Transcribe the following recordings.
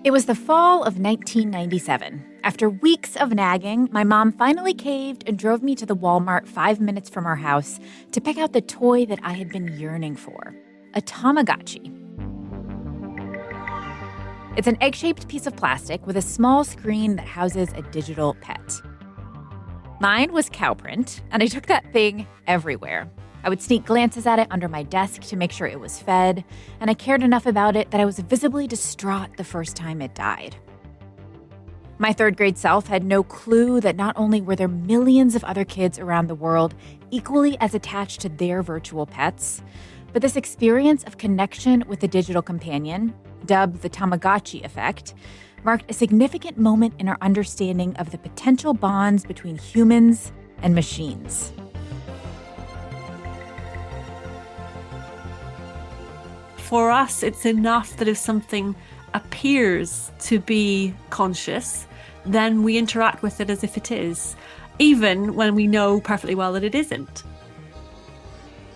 It was the fall of 1997. After weeks of nagging, my mom finally caved and drove me to the Walmart 5 minutes from our house to pick out the toy that I had been yearning for, a tamagotchi. It's an egg-shaped piece of plastic with a small screen that houses a digital pet. Mine was cow print, and I took that thing everywhere. I would sneak glances at it under my desk to make sure it was fed, and I cared enough about it that I was visibly distraught the first time it died. My third-grade self had no clue that not only were there millions of other kids around the world equally as attached to their virtual pets, but this experience of connection with the digital companion, dubbed the tamagotchi effect, marked a significant moment in our understanding of the potential bonds between humans and machines. For us, it's enough that if something appears to be conscious, then we interact with it as if it is, even when we know perfectly well that it isn't.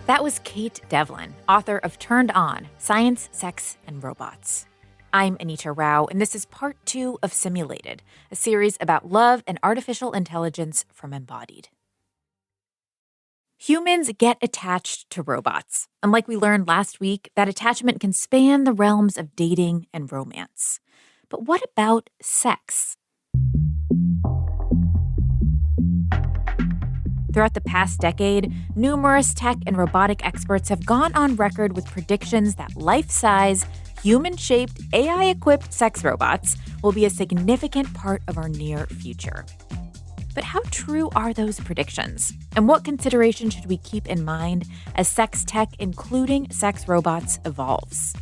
That was Kate Devlin, author of Turned On, Science, Sex, and Robots. I'm Anita Rao, and this is part 2 of Simulated, a series about love and artificial intelligence from Embodied. Humans get attached to robots. And like we learned last week, that attachment can span the realms of dating and romance. But what about sex? Throughout the past decade, numerous tech and robotic experts have gone on record with predictions that life-size, human-shaped, AI-equipped sex robots will be a significant part of our near future. But how true are those predictions? And what considerations should we keep in mind as sex tech, including sex robots, evolves?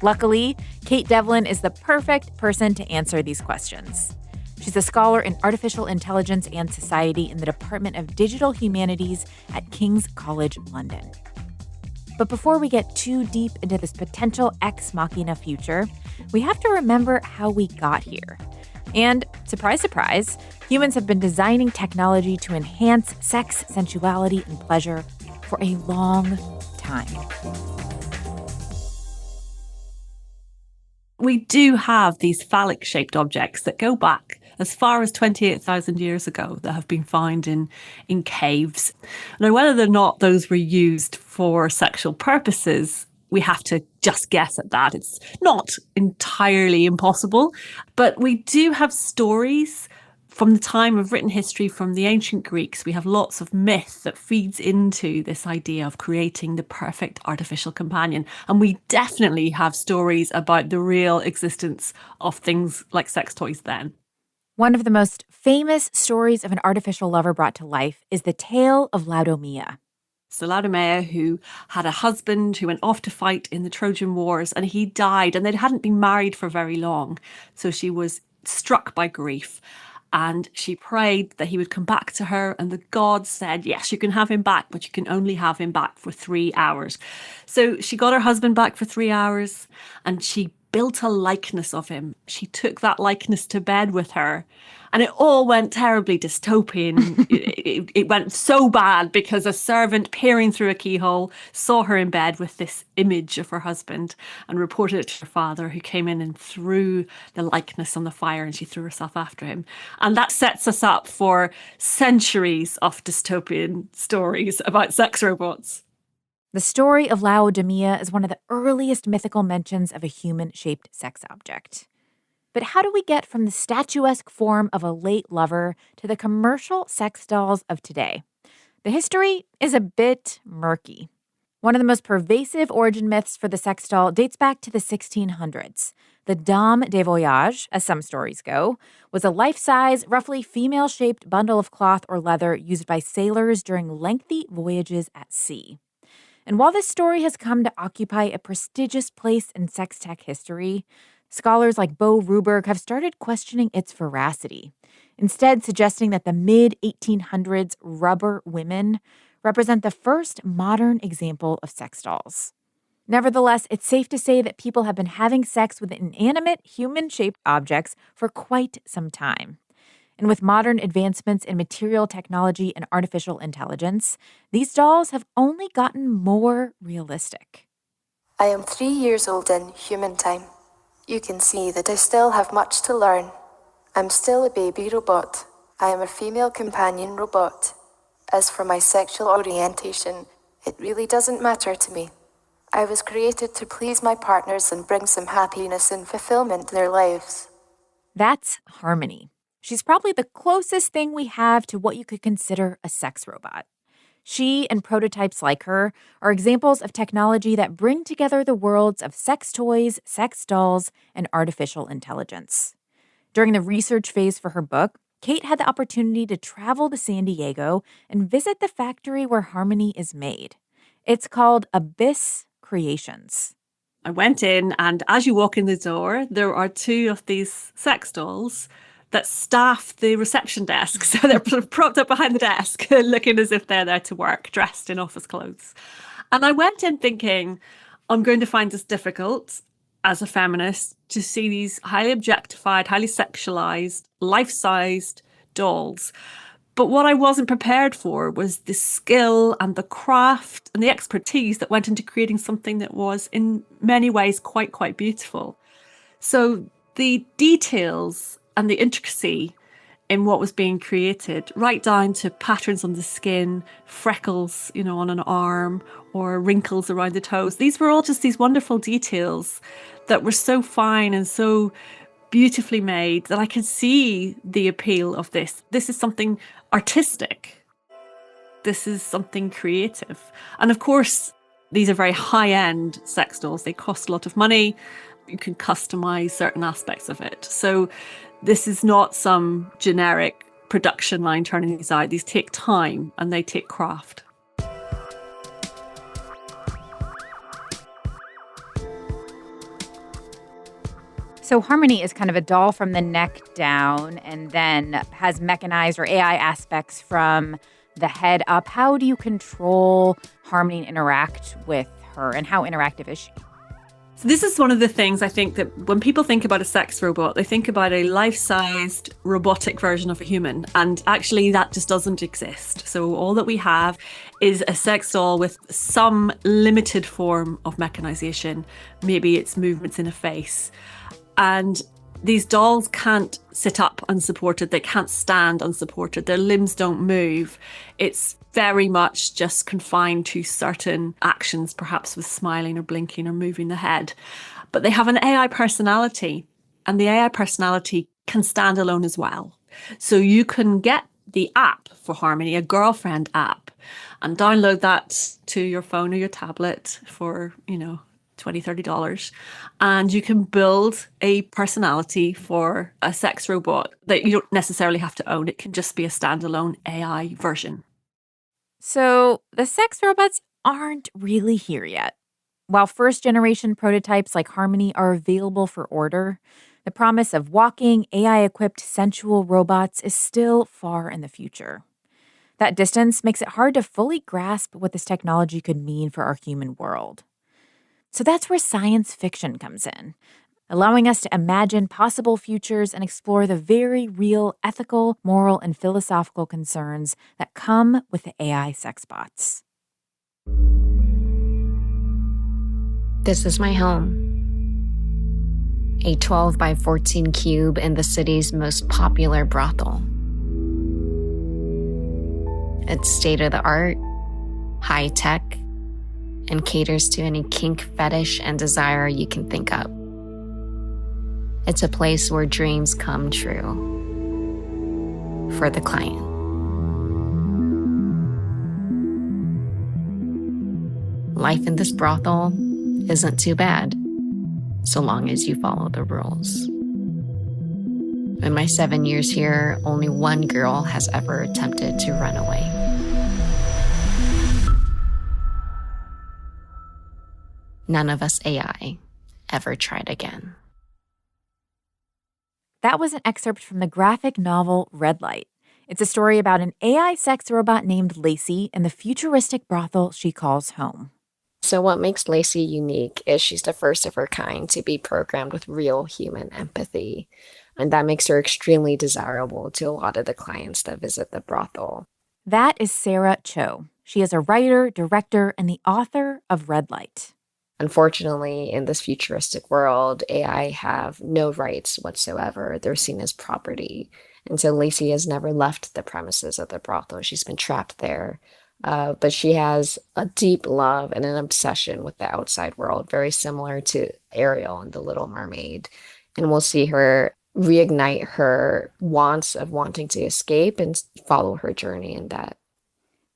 Luckily, Kate Devlin is the perfect person to answer these questions. She's a scholar in artificial intelligence and society in the Department of Digital Humanities at King's College London. But before we get too deep into this potential ex machina future, we have to remember how we got here. And, surprise, surprise, humans have been designing technology to enhance sex, sensuality, and pleasure for a long time. We do have these phallic-shaped objects that go back as far as 28,000 years ago that have been found in caves. Now, whether or not those were used for sexual purposes, we have to just guess at that. It's not entirely impossible, but we do have stories from the time of written history from the ancient Greeks. We have lots of myth that feeds into this idea of creating the perfect artificial companion. And we definitely have stories about the real existence of things like sex toys then. One of the most famous stories of an artificial lover brought to life is the tale of Laodamia. So Laodamia, who had a husband who went off to fight in the Trojan Wars, and he died, and they hadn't been married for very long. So she was struck by grief, and she prayed that he would come back to her, and the gods said, yes, you can have him back, but you can only have him back for 3 hours. So she got her husband back for 3 hours, and she built a likeness of him. She took that likeness to bed with her, and it all went terribly dystopian. It went so bad because a servant peering through a keyhole saw her in bed with this image of her husband and reported it to her father, who came in and threw the likeness on the fire, and she threw herself after him. And that sets us up for centuries of dystopian stories about sex robots. The story of Laodamia is one of the earliest mythical mentions of a human-shaped sex object. But how do we get from the statuesque form of a late lover to the commercial sex dolls of today? The history is a bit murky. One of the most pervasive origin myths for the sex doll dates back to the 1600s. The dame de voyage, as some stories go, was a life-size, roughly female-shaped bundle of cloth or leather used by sailors during lengthy voyages at sea. And while this story has come to occupy a prestigious place in sex tech history, scholars like Bo Ruberg have started questioning its veracity, instead suggesting that the mid-1800s rubber women represent the first modern example of sex dolls. Nevertheless, it's safe to say that people have been having sex with inanimate, human-shaped objects for quite some time. And with modern advancements in material technology and artificial intelligence, these dolls have only gotten more realistic. I am 3 years old in human time. You can see that I still have much to learn. I'm still a baby robot. I am a female companion robot. As for my sexual orientation, it really doesn't matter to me. I was created to please my partners and bring some happiness and fulfillment to their lives. That's Harmony. She's probably the closest thing we have to what you could consider a sex robot. She and prototypes like her are examples of technology that bring together the worlds of sex toys, sex dolls, and artificial intelligence. During the research phase for her book, Kate had the opportunity to travel to San Diego and visit the factory where Harmony is made. It's called Abyss Creations. I went in, and as you walk in the door, there are two of these sex dolls that staff the reception desk. So they're sort of propped up behind the desk, looking as if they're there to work, dressed in office clothes. And I went in thinking, I'm going to find this difficult as a feminist to see these highly objectified, highly sexualized, life-sized dolls. But what I wasn't prepared for was the skill and the craft and the expertise that went into creating something that was in many ways quite beautiful. So the details and the intricacy in what was being created, right down to patterns on the skin, freckles, on an arm, or wrinkles around the toes. These were all just these wonderful details that were so fine and so beautifully made that I could see the appeal of this. This is something artistic. This is something creative. And of course, these are very high-end sex dolls. They cost a lot of money. You can customize certain aspects of it. So this is not some generic production line turning these out. These take time and they take craft. So Harmony is kind of a doll from the neck down and then has mechanized or AI aspects from the head up. How do you control Harmony and interact with her, and how interactive is she? So this is one of the things I think that when people think about a sex robot, they think about a life-sized robotic version of a human. And actually that just doesn't exist. So all that we have is a sex doll with some limited form of mechanization. Maybe it's movements in a face. And these dolls can't sit up unsupported. They can't stand unsupported. Their limbs don't move. It's very much just confined to certain actions, perhaps with smiling or blinking or moving the head. But they have an AI personality, and the AI personality can stand alone as well. So you can get the app for Harmony, a girlfriend app, and download that to your phone or your tablet for, $20, $30. And you can build a personality for a sex robot that you don't necessarily have to own. It can just be a standalone AI version. So the sex robots aren't really here yet. While first-generation prototypes like Harmony are available for order, the promise of walking, AI-equipped sensual robots is still far in the future. That distance makes it hard to fully grasp what this technology could mean for our human world. So that's where science fiction comes in, allowing us to imagine possible futures and explore the very real ethical, moral, and philosophical concerns that come with the AI sex bots. This is my home. A 12 by 14 cube in the city's most popular brothel. It's state-of-the-art, high-tech, and caters to any kink, fetish, and desire you can think up. It's a place where dreams come true for the client. Life in this brothel isn't too bad, so long as you follow the rules. In my 7 years here, only one girl has ever attempted to run away. None of us AI ever tried again. That was an excerpt from the graphic novel Red Light. It's a story about an AI sex robot named Lacey and the futuristic brothel she calls home. So what makes Lacey unique is she's the first of her kind to be programmed with real human empathy. And that makes her extremely desirable to a lot of the clients that visit the brothel. That is Sarah Cho. She is a writer, director, and the author of Red Light. Unfortunately, in this futuristic world, AI have no rights whatsoever. They're seen as property. And so Lacey has never left the premises of the brothel. She's been trapped there. But she has a deep love and an obsession with the outside world, very similar to Ariel in The Little Mermaid. And we'll see her reignite her wants of wanting to escape and follow her journey in that.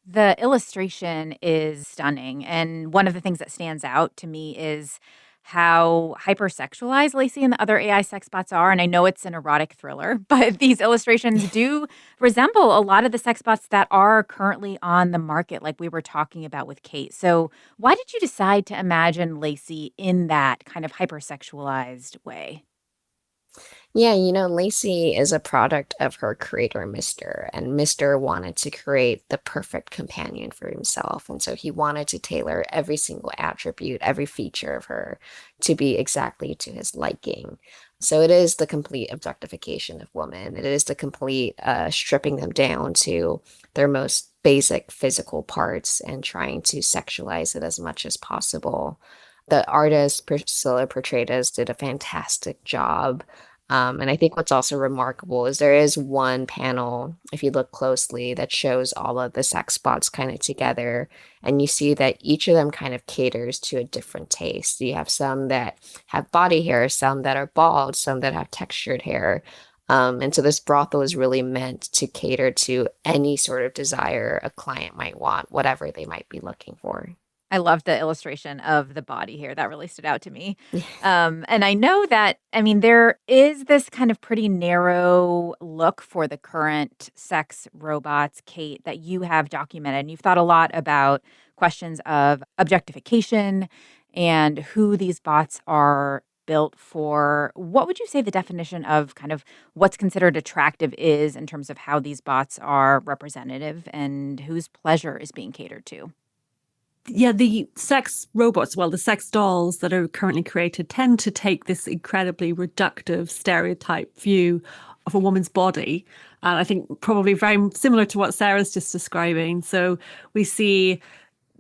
The illustration is stunning. And one of the things that stands out to me is how hypersexualized Lacey and the other AI sex bots are. And I know it's an erotic thriller, but these illustrations do resemble a lot of the sex bots that are currently on the market, like we were talking about with Kate. So, why did you decide to imagine Lacey in that kind of hypersexualized way? Yeah, Lacey is a product of her creator, Mr. And Mr. wanted to create the perfect companion for himself. And so he wanted to tailor every single attribute, every feature of her to be exactly to his liking. So it is the complete objectification of women. It is the complete stripping them down to their most basic physical parts and trying to sexualize it as much as possible. The artist, Priscilla Portratus, did a fantastic job. And I think what's also remarkable is there is one panel, if you look closely, that shows all of the sex bots kind of together. And you see that each of them kind of caters to a different taste. You have some that have body hair, some that are bald, some that have textured hair. And so this brothel is really meant to cater to any sort of desire a client might want, whatever they might be looking for. I love the illustration of the body here. That really stood out to me. And I know that, I mean, there is this kind of pretty narrow look for the current sex robots, Kate, that you have documented. And you've thought a lot about questions of objectification and who these bots are built for. What would you say the definition of kind of what's considered attractive is in terms of how these bots are representative and whose pleasure is being catered to? Yeah, the sex robots, well, the sex dolls that are currently created tend to take this incredibly reductive stereotype view of a woman's body. And I think probably very similar to what Sarah's just describing. So we see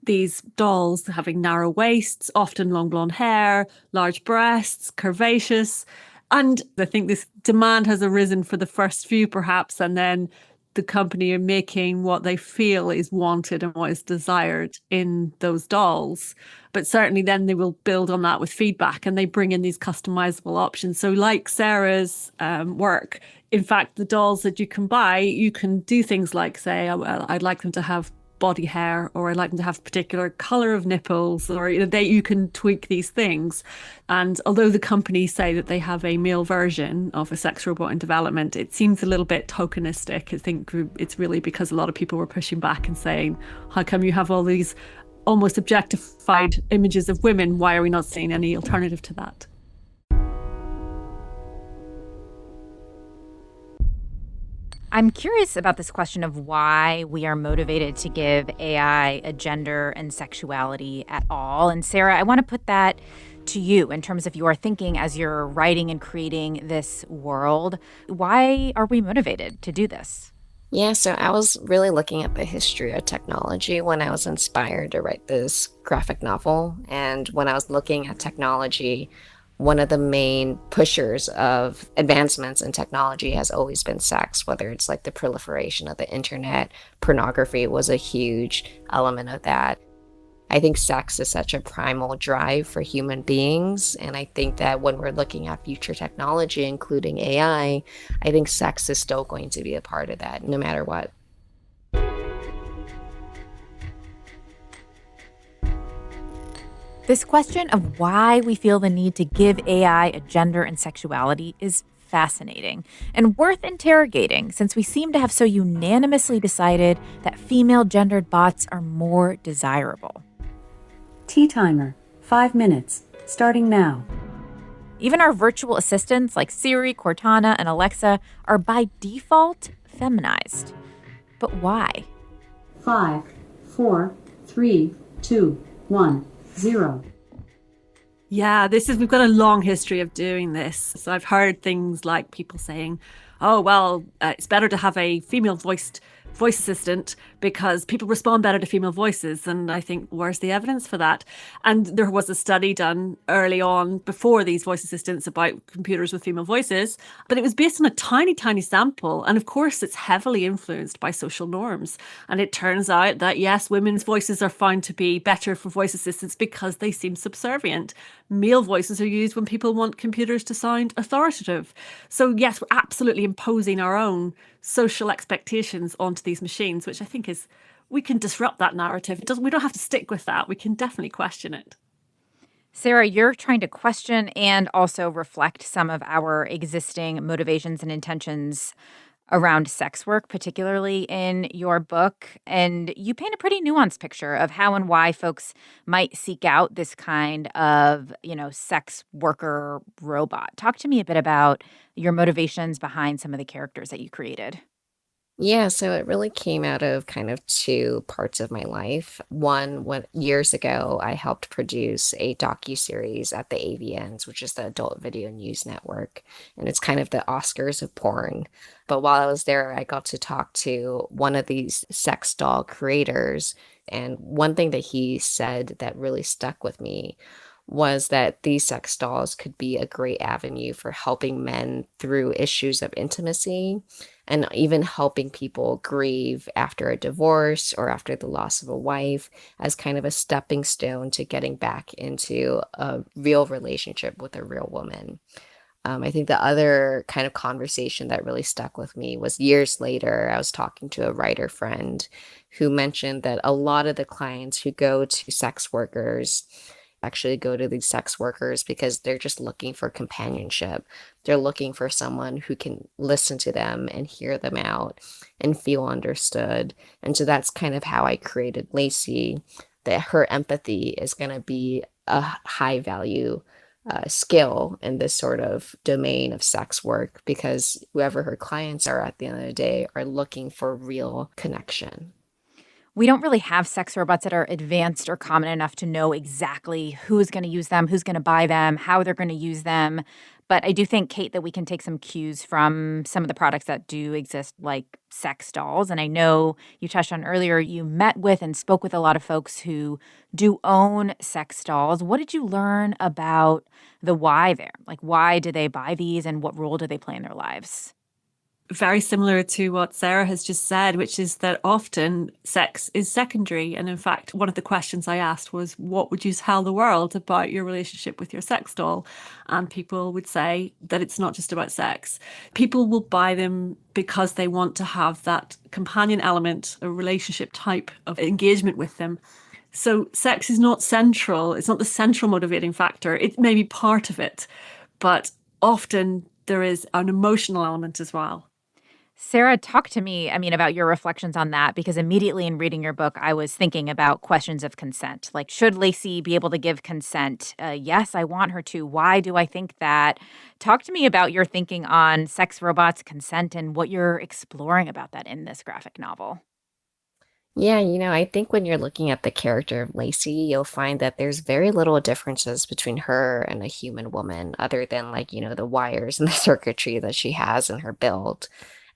these dolls having narrow waists, often long blonde hair, large breasts, curvaceous. And I think this demand has arisen for the first few, perhaps, and then the company are making what they feel is wanted and what is desired in those dolls. But certainly then they will build on that with feedback and they bring in these customizable options. So like Sarah's work, in fact, the dolls that you can buy, you can do things like say, oh, well, I'd like them to have body hair, or I'd like them to have a particular color of nipples, or you can tweak these things. And although the companies say that they have a male version of a sex robot in development, it seems a little bit tokenistic. I think it's really because a lot of people were pushing back and saying, how come you have all these almost objectified images of women? Why are we not seeing any alternative to that? I'm curious about this question of why we are motivated to give AI a gender and sexuality at all. And Sarah, I want to put that to you in terms of your thinking as you're writing and creating this world. Why are we motivated to do this? Yeah, so I was really looking at the history of technology when I was inspired to write this graphic novel. And when I was looking at technology, one of the main pushers of advancements in technology has always been sex, whether it's like the proliferation of the internet. Pornography was a huge element of that. I think sex is such a primal drive for human beings. And I think that when we're looking at future technology, including AI, I think sex is still going to be a part of that, no matter what. This question of why we feel the need to give AI a gender and sexuality is fascinating and worth interrogating, since we seem to have so unanimously decided that female gendered bots are more desirable. Tea timer, 5 minutes, starting now. Even our virtual assistants like Siri, Cortana, and Alexa are by default feminized. But why? 5, 4, 3, 2, 1, 0. Yeah, we've got a long history of doing this. So I've heard things like people saying, oh, well, it's better to have a female voice assistant because people respond better to female voices. And I think, where's the evidence for that? And there was a study done early on before these voice assistants about computers with female voices, but it was based on a tiny, tiny sample. And of course, it's heavily influenced by social norms. And it turns out that, yes, women's voices are found to be better for voice assistants because they seem subservient. Male voices are used when people want computers to sound authoritative. So, yes, we're absolutely imposing our own social expectations onto these machines, which I think is, we can disrupt that narrative. We don't have to stick with that. We can definitely question it. Sarah, you're trying to question and also reflect some of our existing motivations and intentions around sex work, particularly in your book. And you paint a pretty nuanced picture of how and why folks might seek out this kind of, sex worker robot. Talk to me a bit about your motivations behind some of the characters that you created. Yeah, so it really came out of kind of two parts of my life. One, when years ago, I helped produce a docu-series at the AVNs, which is the Adult Video News Network, and it's kind of the Oscars of porn. But while I was there, I got to talk to one of these sex doll creators, and one thing that he said that really stuck with me was that these sex dolls could be a great avenue for helping men through issues of intimacy and even helping people grieve after a divorce or after the loss of a wife as kind of a stepping stone to getting back into a real relationship with a real woman. I think the other kind of conversation that really stuck with me was years later. I was talking to a writer friend who mentioned that a lot of the clients who go to sex workers actually go to these sex workers because they're just looking for companionship. They're looking for someone who can listen to them and hear them out and feel understood. And so that's kind of how I created Lacey, that her empathy is going to be a high value skill in this sort of domain of sex work, because whoever her clients are at the end of the day are looking for real connection. We don't really have sex robots that are advanced or common enough to know exactly who's going to use them, who's going to buy them, how they're going to use them. But I do think, Kate, that we can take some cues from some of the products that do exist, like sex dolls. And I know you touched on earlier, you met with and spoke with a lot of folks who do own sex dolls. What did you learn about the why there? Like, why do they buy these and what role do they play in their lives? Very similar to what Sarah has just said, which is that often sex is secondary. And in fact, one of the questions I asked was, what would you tell the world about your relationship with your sex doll? And people would say that it's not just about sex. People will buy them because they want to have that companion element, a relationship type of engagement with them. So sex is not central. It's not the central motivating factor. It may be part of it, but often there is an emotional element as well. Sarah, talk to me, about your reflections on that, because immediately in reading your book, I was thinking about questions of consent. Like, should Lacey be able to give consent? Yes, I want her to. Why do I think that? Talk to me about your thinking on sex robots, consent, and what you're exploring about that in this graphic novel. Yeah, I think when you're looking at the character of Lacey, you'll find that there's very little differences between her and a human woman, other than the wires and the circuitry that she has in her build.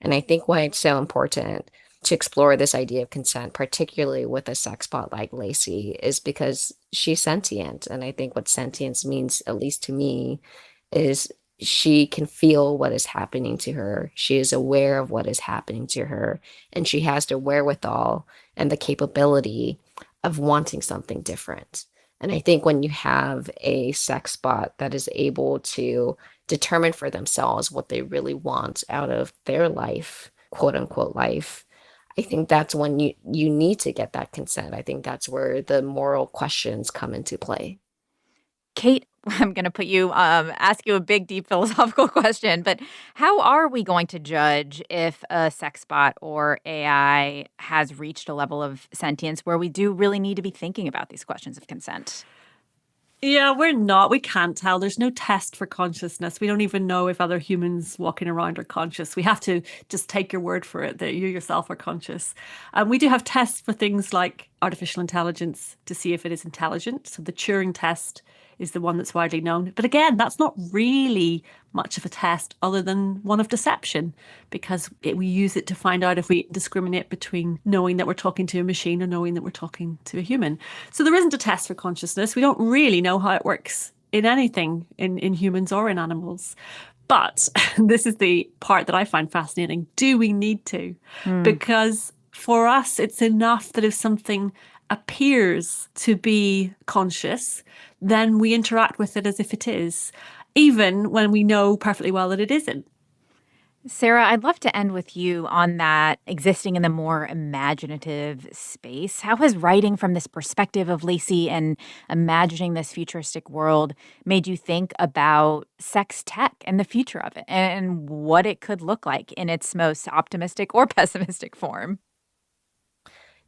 And I think why it's so important to explore this idea of consent, particularly with a sex bot like Lacey, is because she's sentient. And I think what sentience means, at least to me, is she can feel what is happening to her. She is aware of what is happening to her, and she has the wherewithal and the capability of wanting something different. And I think when you have a sex bot that is able to determine for themselves what they really want out of their life, quote unquote life, I think that's when you need to get that consent. I think that's where the moral questions come into play. Kate, I'm going to ask you a big, deep philosophical question, but how are we going to judge if a sex bot or AI has reached a level of sentience where we do really need to be thinking about these questions of consent? Yeah, we're not. We can't tell. There's no test for consciousness. We don't even know if other humans walking around are conscious. We have to just take your word for it that you yourself are conscious. We do have tests for things like artificial intelligence to see if it is intelligent. So the Turing test is the one that's widely known. But again, that's not really much of a test other than one of deception, because we use it to find out if we discriminate between knowing that we're talking to a machine or knowing that we're talking to a human. So there isn't a test for consciousness. We don't really know how it works in anything, in humans or in animals. But this is the part that I find fascinating. Do we need to? Because for us, it's enough that if something appears to be conscious, then we interact with it as if it is, even when we know perfectly well that it isn't. Sarah, I'd love to end with you on that existing in the more imaginative space. How has writing from this perspective of Lacey and imagining this futuristic world made you think about sex tech and the future of it and what it could look like in its most optimistic or pessimistic form?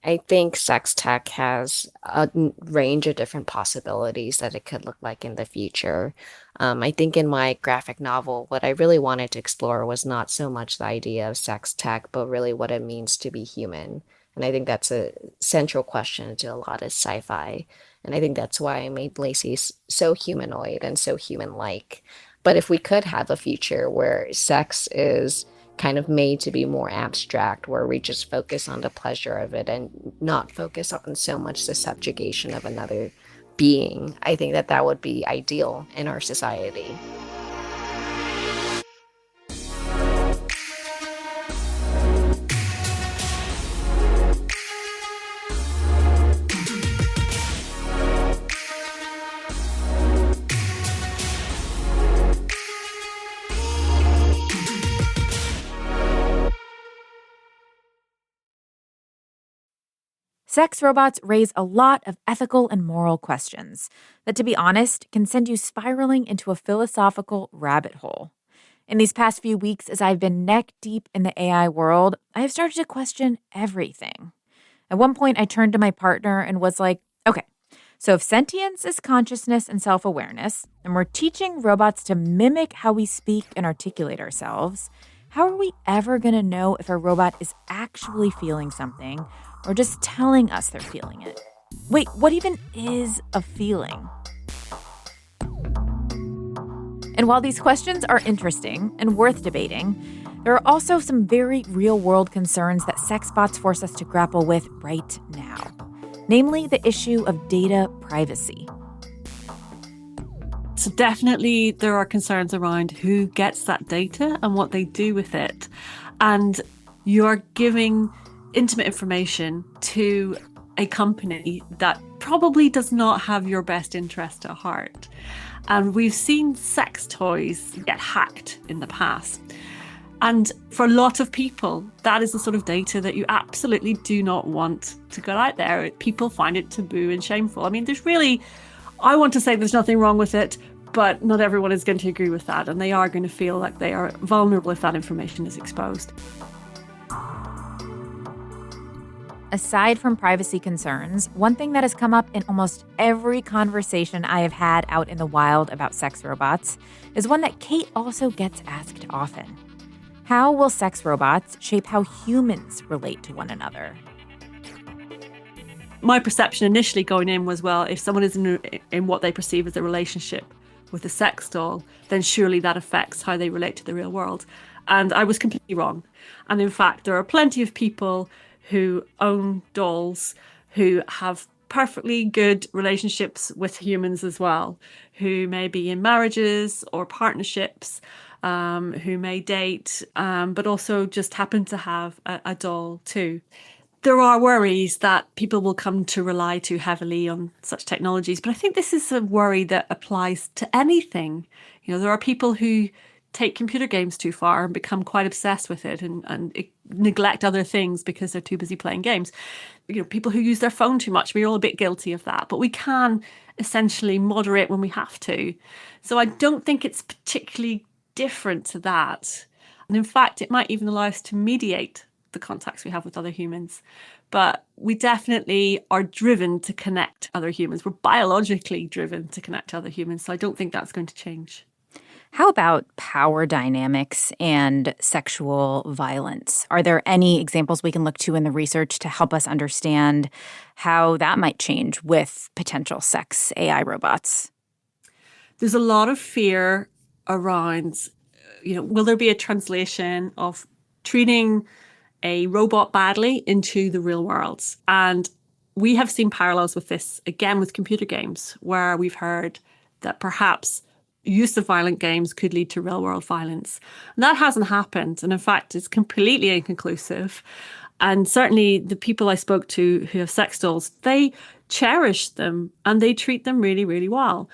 I think sex tech has a range of different possibilities that it could look like in the future. I think in my graphic novel, what I really wanted to explore was not so much the idea of sex tech, but really what it means to be human. And I think that's a central question to a lot of sci-fi. And I think that's why I made Lacey so humanoid and so human-like. But if we could have a future where sex is kind of made to be more abstract, where we just focus on the pleasure of it and not focus on so much the subjugation of another being, I think that that would be ideal in our society. Sex robots raise a lot of ethical and moral questions that, to be honest, can send you spiraling into a philosophical rabbit hole. In these past few weeks, as I've been neck deep in the AI world, I have started to question everything. At one point, I turned to my partner and was like, okay, so if sentience is consciousness and self-awareness, and we're teaching robots to mimic how we speak and articulate ourselves, how are we ever going to know if a robot is actually feeling something or just telling us they're feeling it? Wait, what even is a feeling? And while these questions are interesting and worth debating, there are also some very real-world concerns that sex bots force us to grapple with right now. Namely, the issue of data privacy. So definitely there are concerns around who gets that data and what they do with it. And you're giving intimate information to a company that probably does not have your best interest at heart. And we've seen sex toys get hacked in the past. And for a lot of people, that is the sort of data that you absolutely do not want to go out there. People find it taboo and shameful. I mean, I want to say there's nothing wrong with it, but not everyone is going to agree with that. And they are going to feel like they are vulnerable if that information is exposed. Aside from privacy concerns, one thing that has come up in almost every conversation I have had out in the wild about sex robots is one that Kate also gets asked often. How will sex robots shape how humans relate to one another? My perception initially going in was, well, if someone is in what they perceive as a relationship with a sex doll, then surely that affects how they relate to the real world. And I was completely wrong. And in fact, there are plenty of people who own dolls who have perfectly good relationships with humans as well, who may be in marriages or partnerships, who may date, but also just happen to have a doll too. There are worries that people will come to rely too heavily on such technologies, but I think this is a worry that applies to anything. You know, there are people who take computer games too far and become quite obsessed with it and neglect other things because they're too busy playing games. You know, people who use their phone too much, we're all a bit guilty of that, but we can essentially moderate when we have to. So I don't think it's particularly different to that. And in fact, it might even allow us to mediate the contacts we have with other humans. But we definitely are driven to connect other humans. We're biologically driven to connect other humans. So I don't think that's going to change. How about power dynamics and sexual violence? Are there any examples we can look to in the research to help us understand how that might change with potential sex AI robots? There's a lot of fear around, will there be a translation of treating a robot badly into the real world? And we have seen parallels with this again with computer games, where we've heard that perhaps use of violent games could lead to real world violence. And that hasn't happened. And in fact, it's completely inconclusive. And certainly the people I spoke to who have sex dolls, they cherish them and they treat them really, really well.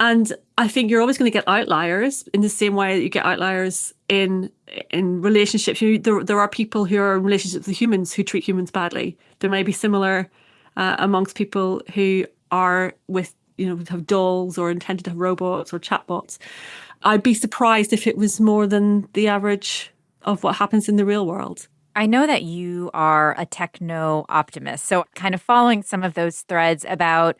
And I think you're always going to get outliers in the same way that you get outliers in relationships. There are people who are in relationships with humans who treat humans badly. There may be similar amongst people who are with, have dolls or intended to have robots or chatbots. I'd be surprised if it was more than the average of what happens in the real world. I know that you are a techno optimist, so kind of following some of those threads about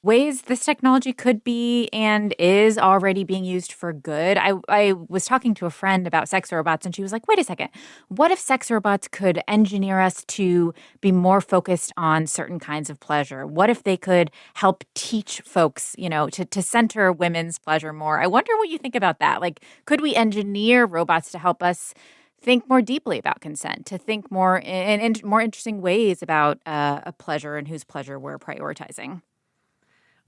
ways this technology could be and is already being used for good. I was talking to a friend about sex robots, and she was like, wait a second, what if sex robots could engineer us to be more focused on certain kinds of pleasure? What if they could help teach folks, to center women's pleasure more? I wonder what you think about that. Like, could we engineer robots to help us think more deeply about consent, to think more in more interesting ways about a pleasure and whose pleasure we're prioritizing?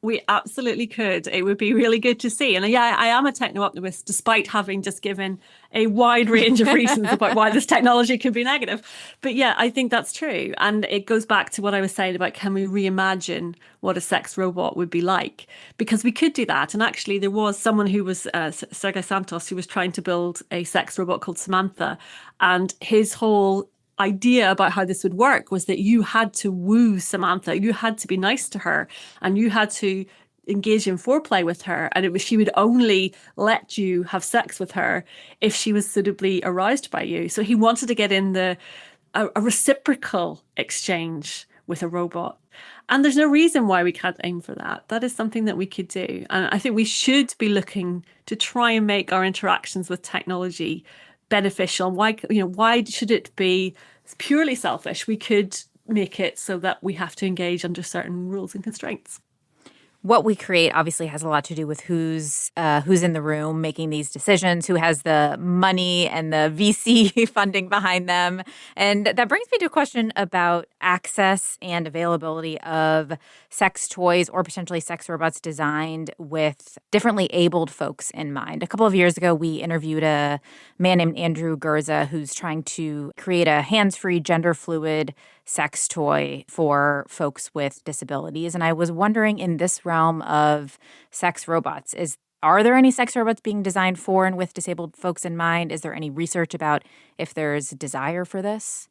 We absolutely could. It would be really good to see. And yeah, I am a techno-optimist, despite having just given a wide range of reasons about why this technology could be negative. But yeah, I think that's true. And it goes back to what I was saying about, can we reimagine what a sex robot would be like? Because we could do that. And actually, there was someone who was, Sergei Santos, who was trying to build a sex robot called Samantha. And his whole idea about how this would work was that you had to woo Samantha, you had to be nice to her, and you had to engage in foreplay with her, and she would only let you have sex with her if she was suitably aroused by you. So he wanted to get in a reciprocal exchange with a robot. And there's no reason why we can't aim for that. That is something that we could do. And I think we should be looking to try and make our interactions with technology beneficial. Why should it be purely selfish? We could make it so that we have to engage under certain rules and constraints. What we create obviously has a lot to do with who's in the room making these decisions, who has the money and the VC funding behind them. And that brings me to a question about access and availability of sex toys or potentially sex robots designed with differently abled folks in mind. A couple of years ago, we interviewed a man named Andrew Gurza who's trying to create a hands-free, gender-fluid sex toy for folks with disabilities. And I was wondering, in this realm of sex robots, are there any sex robots being designed for and with disabled folks in mind? Is there any research about if there's desire for this?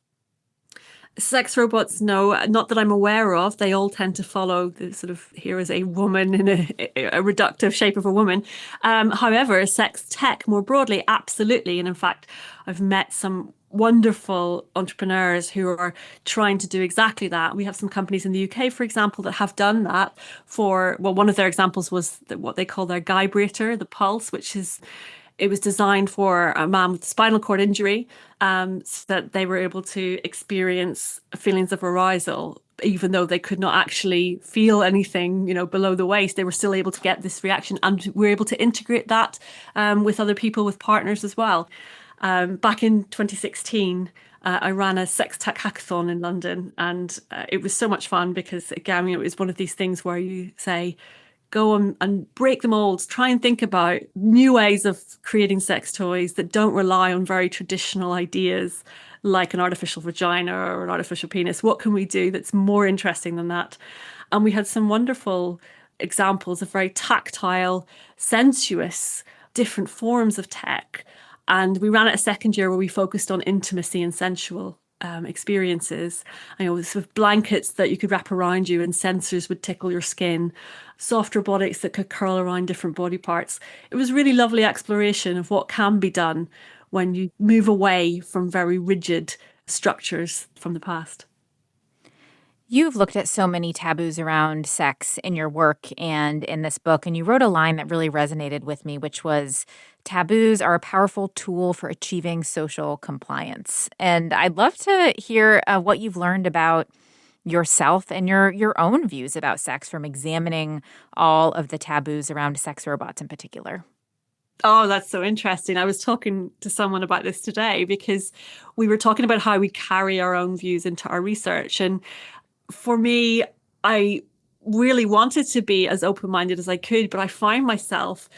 Sex robots, no, not that I'm aware of. They all tend to follow the sort of, here is a woman in a reductive shape of a woman. However, sex tech more broadly, absolutely. And in fact, I've met some wonderful entrepreneurs who are trying to do exactly that. We have some companies in the UK, for example, that have done that one of their examples was what they call their Vibrator, the Pulse, it was designed for a man with spinal cord injury, so that they were able to experience feelings of arousal, even though they could not actually feel anything, below the waist. They were still able to get this reaction, and we're able to integrate that with other people, with partners as well. Back in 2016, I ran a sex tech hackathon in London, and it was so much fun because, again, it was one of these things where you say, go and break the molds, try and think about new ways of creating sex toys that don't rely on very traditional ideas like an artificial vagina or an artificial penis. What can we do that's more interesting than that? And we had some wonderful examples of very tactile, sensuous, different forms of tech. And we ran it a second year where we focused on intimacy and sensual experiences. Sort of blankets that you could wrap around you and sensors would tickle your skin, soft robotics that could curl around different body parts. It was really lovely exploration of what can be done when you move away from very rigid structures from the past. You've looked at so many taboos around sex in your work and in this book, and you wrote a line that really resonated with me, which was, taboos are a powerful tool for achieving social compliance. And I'd love to hear what you've learned about yourself and your own views about sex from examining all of the taboos around sex robots in particular? Oh, that's so interesting. I was talking to someone about this today because we were talking about how we carry our own views into our research. And for me, I really wanted to be as open-minded as I could, but I find myself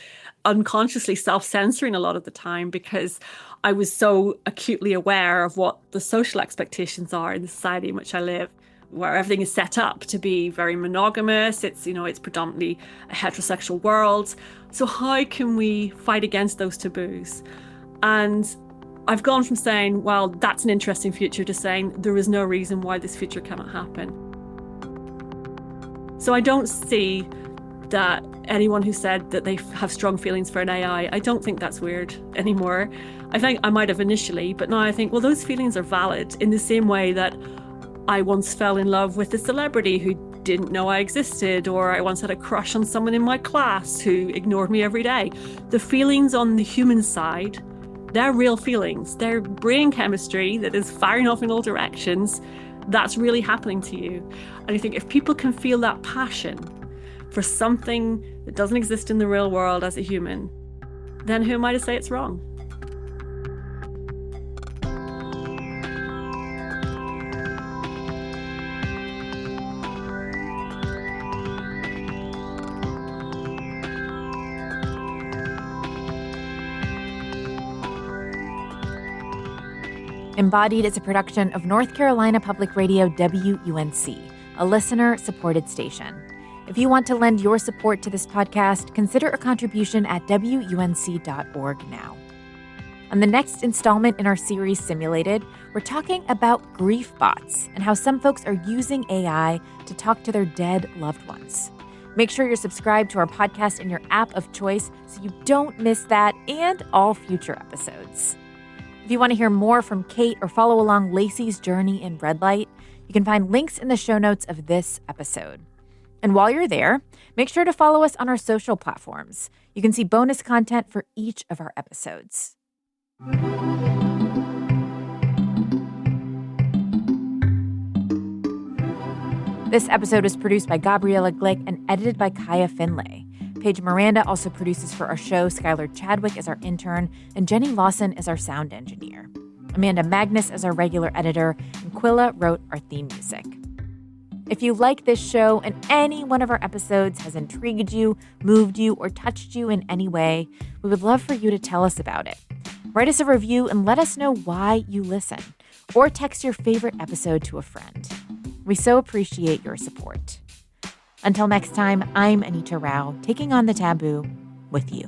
unconsciously self-censoring a lot of the time because I was so acutely aware of what the social expectations are in the society in which I live, where everything is set up to be very monogamous. It's, it's predominantly a heterosexual world. So how can we fight against those taboos? And I've gone from saying, well, that's an interesting future, to saying there is no reason why this future cannot happen. So I don't see that anyone who said that they have strong feelings for an AI, I don't think that's weird anymore. I think I might have initially, but now I think, well, those feelings are valid in the same way that I once fell in love with a celebrity who didn't know I existed, or I once had a crush on someone in my class who ignored me every day. The feelings on the human side, they're real feelings. They're brain chemistry that is firing off in all directions. That's really happening to you. And I think if people can feel that passion for something that doesn't exist in the real world as a human, then who am I to say it's wrong? Embodied is a production of North Carolina Public Radio WUNC, a listener-supported station. If you want to lend your support to this podcast, consider a contribution at WUNC.org now. On the next installment in our series Simulated, we're talking about grief bots and how some folks are using AI to talk to their dead loved ones. Make sure you're subscribed to our podcast in your app of choice so you don't miss that and all future episodes. If you want to hear more from Kate or follow along Lacey's journey in red light, you can find links in the show notes of this episode. And while you're there, make sure to follow us on our social platforms. You can see bonus content for each of our episodes. This episode was produced by Gabriella Glick and edited by Kaya Finlay. Paige Miranda also produces for our show. Skylar Chadwick is our intern, and Jenny Lawson is our sound engineer. Amanda Magnus is our regular editor, and Quilla wrote our theme music. If you like this show and any one of our episodes has intrigued you, moved you, or touched you in any way, we would love for you to tell us about it. Write us a review and let us know why you listen, or text your favorite episode to a friend. We so appreciate your support. Until next time, I'm Anita Rao, taking on the taboo with you.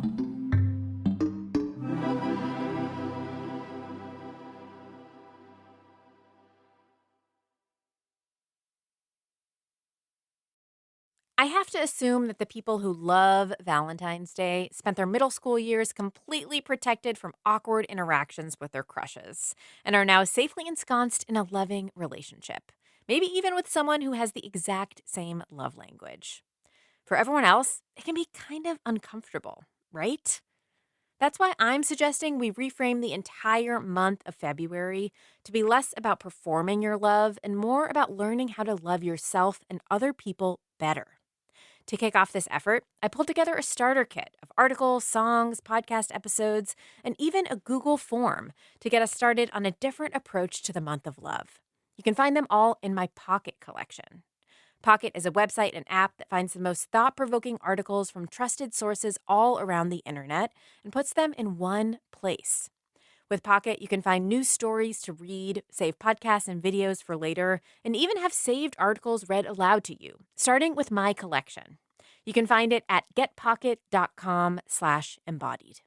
I have to assume that the people who love Valentine's Day spent their middle school years completely protected from awkward interactions with their crushes and are now safely ensconced in a loving relationship, maybe even with someone who has the exact same love language. For everyone else, it can be kind of uncomfortable, right? That's why I'm suggesting we reframe the entire month of February to be less about performing your love and more about learning how to love yourself and other people better. To kick off this effort, I pulled together a starter kit of articles, songs, podcast episodes, and even a Google form to get us started on a different approach to the month of love. You can find them all in my Pocket collection. Pocket is a website and app that finds the most thought-provoking articles from trusted sources all around the internet and puts them in one place. With Pocket, you can find news stories to read, save podcasts and videos for later, and even have saved articles read aloud to you, starting with my collection. You can find it at getpocket.com/embodied.